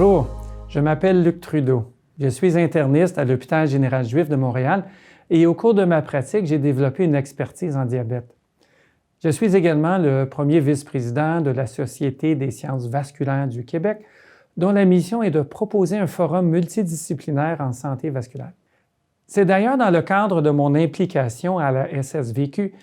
Bonjour, je m'appelle Luc Trudeau. Je suis interniste à l'Hôpital général juif de Montréal et au cours de ma pratique, j'ai développé une expertise en diabète. Je suis également le premier vice-président de la Société des sciences vasculaires du Québec, dont la mission est de proposer un forum multidisciplinaire en santé vasculaire. C'est d'ailleurs dans le cadre de mon implication à la SSVQ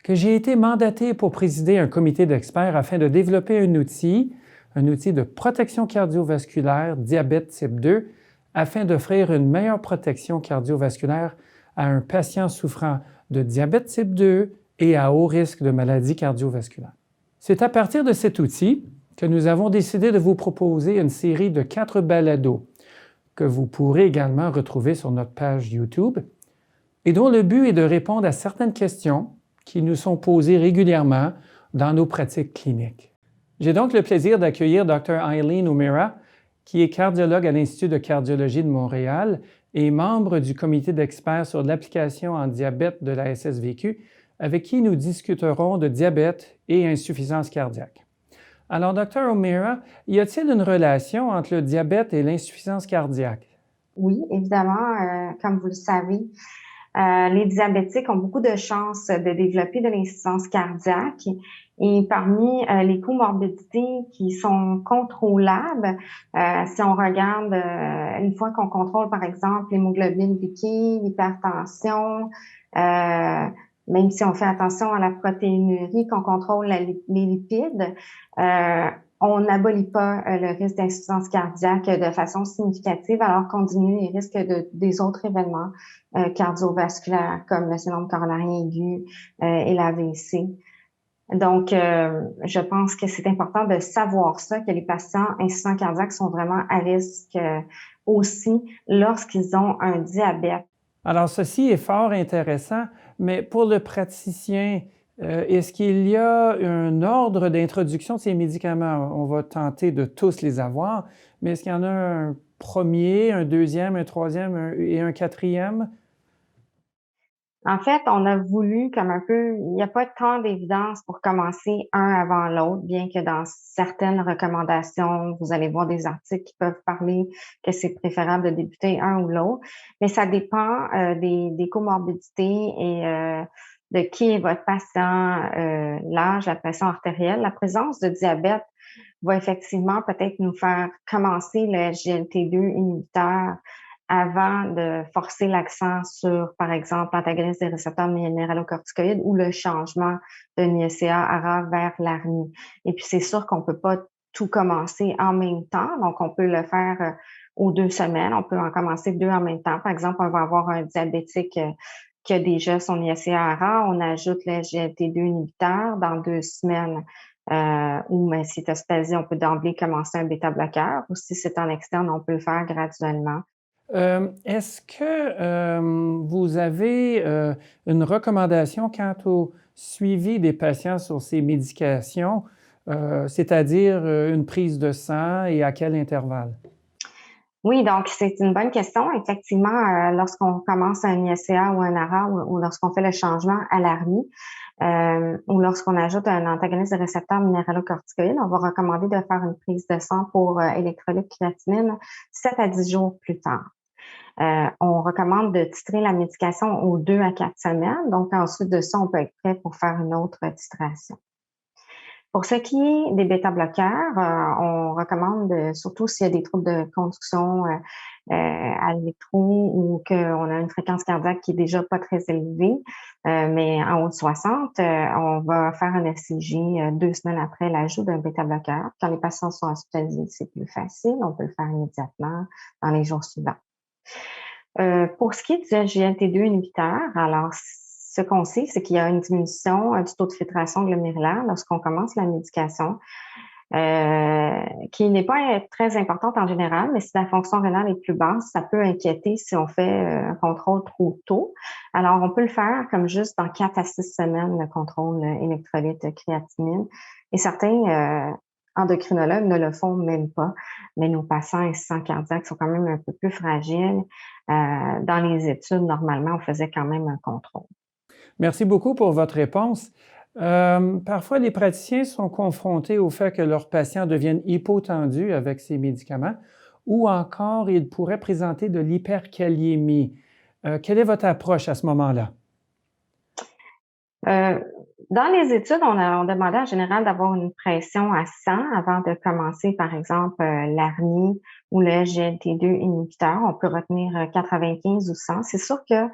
que j'ai été mandaté pour présider un comité d'experts afin de développer un outil de protection cardiovasculaire diabète type 2 afin d'offrir une meilleure protection cardiovasculaire à un patient souffrant de diabète type 2 et à haut risque de maladie cardiovasculaire. C'est à partir de cet outil que nous avons décidé de vous proposer une série de 4 balados que vous pourrez également retrouver sur notre page YouTube et dont le but est de répondre à certaines questions qui nous sont posées régulièrement dans nos pratiques cliniques. J'ai donc le plaisir d'accueillir Dr. Eileen O'Meara, qui est cardiologue à l'Institut de cardiologie de Montréal et membre du comité d'experts sur l'application en diabète de la SSVQ, avec qui nous discuterons de diabète et insuffisance cardiaque. Alors, Dr. O'Meara, y a-t-il une relation entre le diabète et l'insuffisance cardiaque? Oui, évidemment, comme vous le savez, les diabétiques ont beaucoup de chances de développer de l'insuffisance cardiaque. Et parmi les comorbidités qui sont contrôlables, si on regarde une fois qu'on contrôle, par exemple, l'hémoglobine glyquée, l'hypertension, même si on fait attention à la protéinurie, qu'on contrôle les lipides, on n'abolit pas le risque d'insuffisance cardiaque de façon significative, alors qu'on diminue les risques des autres événements cardiovasculaires comme le syndrome coronarien aigu et l'AVC. Donc, je pense que c'est important de savoir ça, que les patients insuffisants cardiaques sont vraiment à risque aussi lorsqu'ils ont un diabète. Alors, ceci est fort intéressant, mais pour le praticien, est-ce qu'il y a un ordre d'introduction de ces médicaments? On va tenter de tous les avoir, mais est-ce qu'il y en a un premier, un deuxième, un troisième et un quatrième? En fait, on a voulu comme un peu, il n'y a pas tant d'évidence pour commencer un avant l'autre, bien que dans certaines recommandations, vous allez voir des articles qui peuvent parler que c'est préférable de débuter un ou l'autre, mais ça dépend des comorbidités et de qui est votre patient, l'âge, la pression artérielle. La présence de diabète va effectivement peut-être nous faire commencer le SGLT2 inhibiteur avant de forcer l'accent sur, par exemple, l'antagonisme des récepteurs minéralocorticoïdes ou le changement de NIACA-ARA vers l'ARNI. Et puis, c'est sûr qu'on peut pas tout commencer en même temps, donc on peut le faire aux 2 semaines. On peut en commencer 2 en même temps. Par exemple, on va avoir un diabétique qui a déjà son NIACA-ARA, on ajoute le SGLT2 inhibiteur dans 2 semaines. Ou si c'est asphasie, on peut d'emblée commencer un bêta-bloqueur. Ou si c'est en externe, on peut le faire graduellement. Est-ce que vous avez une recommandation quant au suivi des patients sur ces médications, c'est-à-dire une prise de sang et à quel intervalle? Oui, donc c'est une bonne question. Effectivement, lorsqu'on commence un ISCA ou un ARA ou lorsqu'on fait le changement à l'ARNI, ou lorsqu'on ajoute un antagoniste de récepteur minéralocorticoïde, on va recommander de faire une prise de sang pour électrolyte créatinine 7 à 10 jours plus tard. On recommande de titrer la médication aux 2 à 4 semaines. Donc, ensuite de ça, on peut être prêt pour faire une autre titration. Pour ce qui est des bêta-bloqueurs, on recommande, surtout s'il y a des troubles de conduction à l'électro ou qu'on a une fréquence cardiaque qui est déjà pas très élevée, mais en haut de 60, on va faire un ECG 2 semaines après l'ajout d'un bêta-bloqueur. Quand les patients sont hospitalisés, c'est plus facile. On peut le faire immédiatement dans les jours suivants. Pour ce qui est du SGLT2 inhibiteur, alors ce qu'on sait, c'est qu'il y a une diminution du taux de filtration glomérulaire lorsqu'on commence la médication, qui n'est pas très importante en général, mais si la fonction rénale est plus basse, ça peut inquiéter si on fait un contrôle trop tôt. Alors, on peut le faire comme juste dans 4 à 6 semaines, le contrôle électrolyte créatinine. Et certains endocrinologues ne le font même pas, mais nos patients insuffisants cardiaques sont quand même un peu plus fragiles. Dans les études, normalement, on faisait quand même un contrôle. Merci beaucoup pour votre réponse. Parfois, les praticiens sont confrontés au fait que leurs patients deviennent hypotendus avec ces médicaments ou encore il pourrait présenter de l'hyperkaliémie. Quelle est votre approche à ce moment-là? Euh, Dans les études, on demandait en général d'avoir une pression à 100 avant de commencer, par exemple, l'ARNI ou le SGLT2 inhibiteur. On peut retenir 95 ou 100. C'est sûr que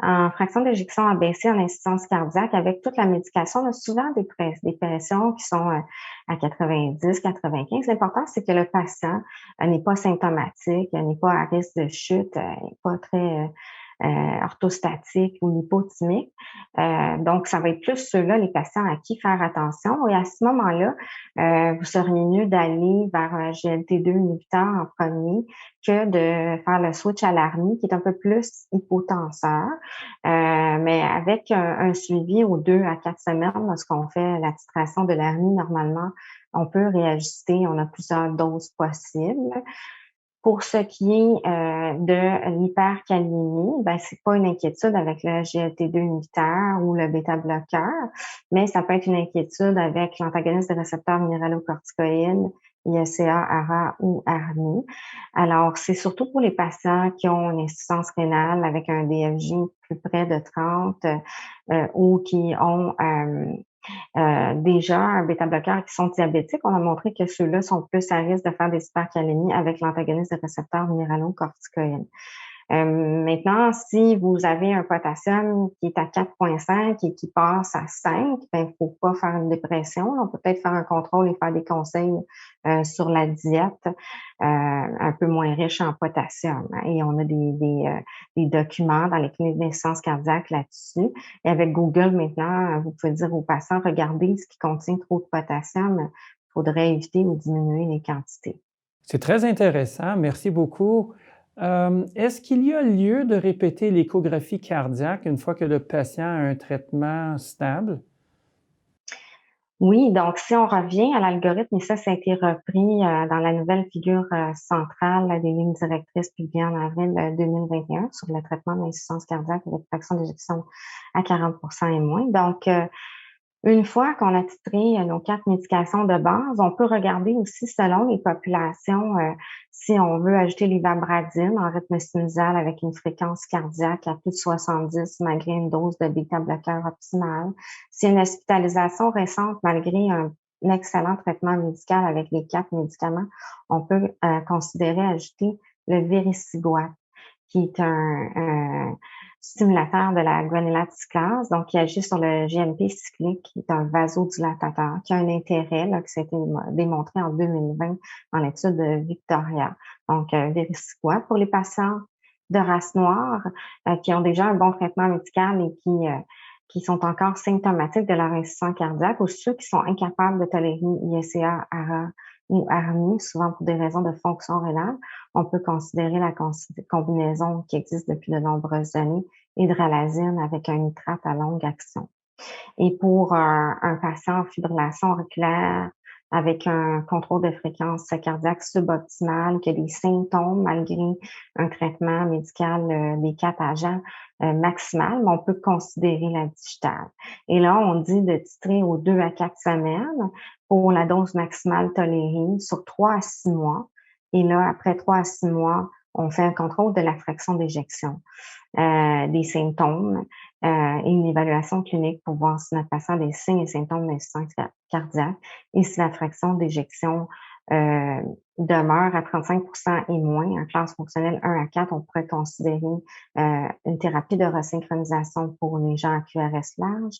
en fraction d'éjection abaissée en insuffisance cardiaque, avec toute la médication, on a souvent des pressions qui sont à 90, 95. L'important, c'est que le patient n'est pas symptomatique, n'est pas à risque de chute, n'est pas très orthostatique ou hypothymique. Donc, ça va être plus ceux-là, les patients à qui faire attention. Et à ce moment-là, vous seriez mieux d'aller vers un GLT2 inhibiteur en premier que de faire le switch à l'ARNI, qui est un peu plus hypotenseur, mais avec un suivi aux 2 à 4 semaines, lorsqu'on fait la titration de l'ARNI, normalement, on peut réajuster, on a plusieurs doses possibles. Pour ce qui est de l'hyperkaliémie, ben, c'est pas une inquiétude avec le GLT2 inhibiteur ou le bêta-bloqueur, mais ça peut être une inquiétude avec l'antagoniste des récepteurs minéralocorticoïdes, ISCA, ARA ou ARNI. Alors, c'est surtout pour les patients qui ont une insuffisance rénale avec un DFJ plus près de 30 ou qui ont déjà un bêta-bloqueur qui sont diabétiques. On a montré que ceux-là sont plus à risque de faire des hypercalémies avec l'antagoniste des récepteurs minéralocorticoïdes. Maintenant, si vous avez un potassium qui est à 4,5 et qui passe à 5, ben, il faut pas faire une dépression. On peut peut-être faire un contrôle et faire des conseils sur la diète un peu moins riche en potassium. Et on a des documents dans les cliniques d'insuffisance cardiaque là-dessus. Et avec Google, maintenant, vous pouvez dire aux patients, regardez ce qui contient trop de potassium. Il faudrait éviter ou diminuer les quantités. C'est très intéressant, merci beaucoup. Est-ce qu'il y a lieu de répéter l'échographie cardiaque une fois que le patient a un traitement stable? Oui, donc si on revient à l'algorithme, et ça a été repris dans la nouvelle figure centrale des lignes directrices publiées en avril 2021 sur le traitement de l'insuffisance cardiaque avec fraction d'éjection à 40 et moins. Donc, une fois qu'on a titré nos 4 médications de base, on peut regarder aussi selon les populations si on veut ajouter l'ivabradine en rythme sinusal avec une fréquence cardiaque à plus de 70 malgré une dose de bêta-bloqueur optimale. S'il y a une hospitalisation récente malgré un excellent traitement médical avec les 4 médicaments, on peut considérer ajouter le vericiguat qui est un stimulateur de la guanylyl-cyclase, donc qui agit sur le GMP cyclique, qui est un vasodilatateur, qui a un intérêt là, qui s'est été démontré en 2020 dans l'étude de Victoria. Donc, vericiguat pour les patients de race noire qui ont déjà un bon traitement médical et qui sont encore symptomatiques de leur insuffisance cardiaque ou ceux qui sont incapables de tolérer ISCA, ARA ou ARNI, souvent pour des raisons de fonction rénale. On peut considérer la combinaison qui existe depuis de nombreuses années, hydralazine avec un nitrate à longue action. Et pour un patient en fibrillation auriculaire avec un contrôle de fréquence cardiaque suboptimal, qui a des symptômes malgré un traitement médical des 4 agents maximal, mais on peut considérer la digitale. Et là, on dit de titrer aux 2 à 4 semaines pour la dose maximale tolérée sur 3 à 6 mois. Et là, après 3 à 6 mois, on fait un contrôle de la fraction d'éjection, des symptômes et une évaluation clinique pour voir si notre patient a des signes et symptômes d'insuffisance cardiaque et si la fraction d'éjection demeure à 35 et moins, en classe fonctionnelle 1 à 4, on pourrait considérer une thérapie de resynchronisation pour les gens à QRS large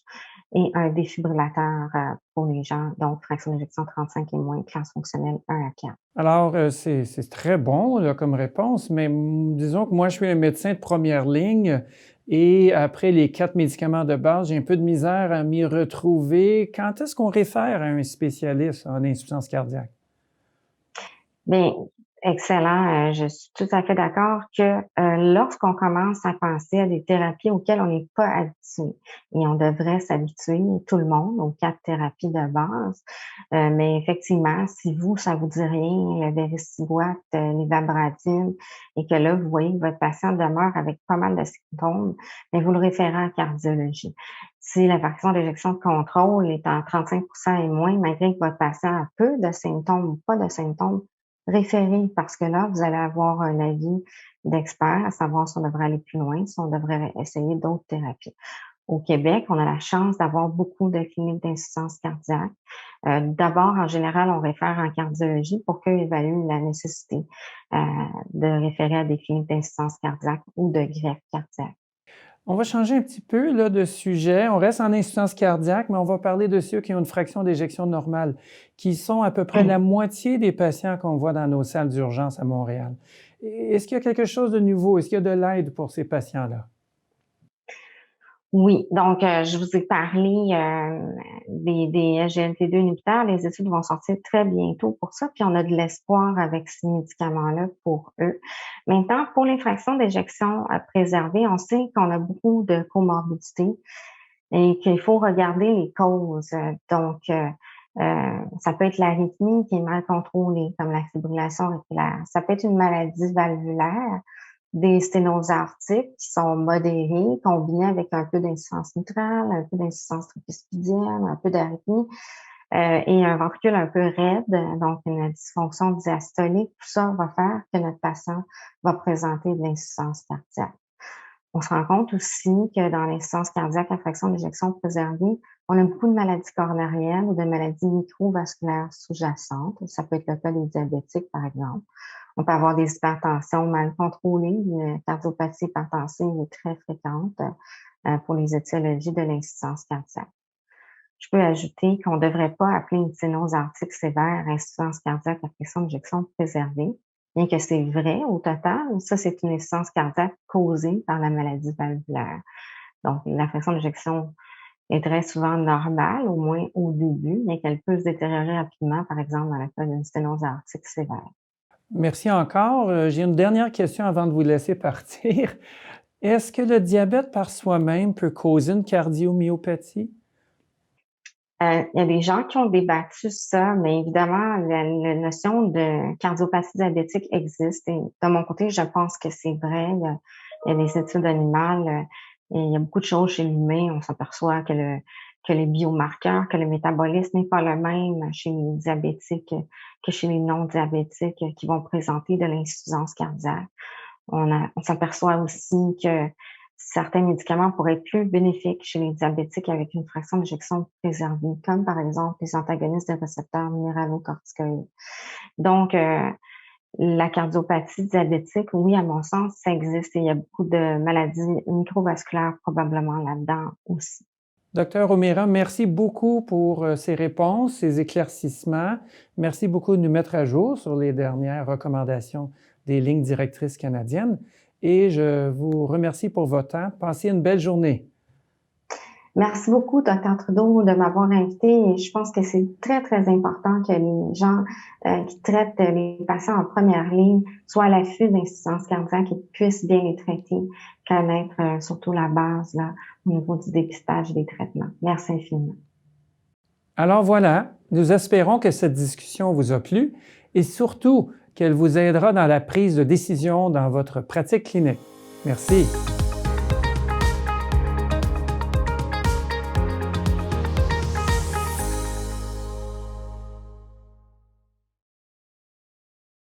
et un défibrillateur pour les gens, donc fraction d'éjection 35 et moins, classe fonctionnelle 1 à 4. Alors, c'est très bon là, comme réponse, mais disons que moi, je suis un médecin de première ligne et après les 4 médicaments de base, j'ai un peu de misère à m'y retrouver. Quand est-ce qu'on réfère à un spécialiste en insuffisance cardiaque? Bien, excellent. Je suis tout à fait d'accord que lorsqu'on commence à penser à des thérapies auxquelles on n'est pas habitué, et on devrait s'habituer, tout le monde, aux 4 thérapies de base. Mais effectivement, si vous, ça vous dit rien, le vericiguat, l'ivabradine, et que là, vous voyez que votre patient demeure avec pas mal de symptômes, bien, vous le référez en cardiologie. Si la fraction d'éjection de contrôle est en 35 et moins, malgré que votre patient a peu de symptômes ou pas de symptômes, référer parce que là, vous allez avoir un avis d'expert à savoir si on devrait aller plus loin, si on devrait essayer d'autres thérapies. Au Québec, on a la chance d'avoir beaucoup de cliniques d'insuffisance cardiaque. D'abord, en général, on réfère en cardiologie pour qu'ils évaluent la nécessité euh, de référer à des cliniques d'insuffisance cardiaque ou de greffe cardiaque. On va changer un petit peu là, de sujet. On reste en insuffisance cardiaque, mais on va parler de ceux qui ont une fraction d'éjection normale, qui sont à peu près la moitié des patients qu'on voit dans nos salles d'urgence à Montréal. Est-ce qu'il y a quelque chose de nouveau? Est-ce qu'il y a de l'aide pour ces patients-là? Oui, donc je vous ai parlé des SGLT2 inhibiteurs. Les études vont sortir très bientôt pour ça, puis on a de l'espoir avec ces médicaments-là pour eux. Maintenant, pour les fractions d'éjection préservées, on sait qu'on a beaucoup de comorbidités et qu'il faut regarder les causes. Ça peut être l'arythmie qui est mal contrôlée, comme la fibrillation auriculaire. Ça peut être une maladie valvulaire, des sténoses aortiques qui sont modérées, combinées avec un peu d'insuffisance mitrale, un peu d'insuffisance tricuspidienne, un peu d'arythmie, et un ventricule un peu raide, donc une dysfonction diastolique. Tout ça va faire que notre patient va présenter de l'insuffisance cardiaque. On se rend compte aussi que dans l'insuffisance cardiaque à fraction d'éjection préservée, on a beaucoup de maladies coronariennes ou de maladies microvasculaires sous-jacentes. Ça peut être le cas des diabétiques, par exemple. On peut avoir des hypertensions mal contrôlées. Une cardiopathie hypertensive est très fréquente pour les étiologies de l'insuffisance cardiaque. Je peux ajouter qu'on ne devrait pas appeler une sténose aortique sévère insuffisance cardiaque à fraction d'éjection préservée, bien que c'est vrai au total. Ça, c'est une insuffisance cardiaque causée par la maladie valvulaire. Donc, la fraction d'éjection est très souvent normale, au moins au début, mais qu'elle peut se détériorer rapidement, par exemple dans le cas d'une sténose aortique sévère. Merci encore. J'ai une dernière question avant de vous laisser partir. Est-ce que le diabète par soi-même peut causer une cardiomyopathie? Il y a des gens qui ont débattu ça, mais évidemment, la notion de cardiopathie diabétique existe et de mon côté, je pense que c'est vrai. Il y a des études animales et il y a beaucoup de choses chez l'humain. On s'aperçoit que les biomarqueurs, que le métabolisme n'est pas le même chez les diabétiques que chez les non-diabétiques qui vont présenter de l'insuffisance cardiaque. On s'aperçoit aussi que certains médicaments pourraient être plus bénéfiques chez les diabétiques avec une fraction d'éjection préservée, comme par exemple les antagonistes de récepteurs minéralocorticoïdes. Donc, la cardiopathie diabétique, oui, à mon sens, ça existe et il y a beaucoup de maladies microvasculaires probablement là-dedans aussi. Docteur O'Meara, merci beaucoup pour ces réponses, ces éclaircissements. Merci beaucoup de nous mettre à jour sur les dernières recommandations des lignes directrices canadiennes. Et je vous remercie pour votre temps. Passez une belle journée. Merci beaucoup, Dr. Trudeau, de m'avoir invité. Et je pense que c'est très, très important que les gens qui traitent les patients en première ligne soient à l'affût d'insuffisance cardiaque et puissent bien les traiter, connaître surtout la base là, au niveau du dépistage et des traitements. Merci infiniment. Alors voilà, nous espérons que cette discussion vous a plu et surtout qu'elle vous aidera dans la prise de décision dans votre pratique clinique. Merci.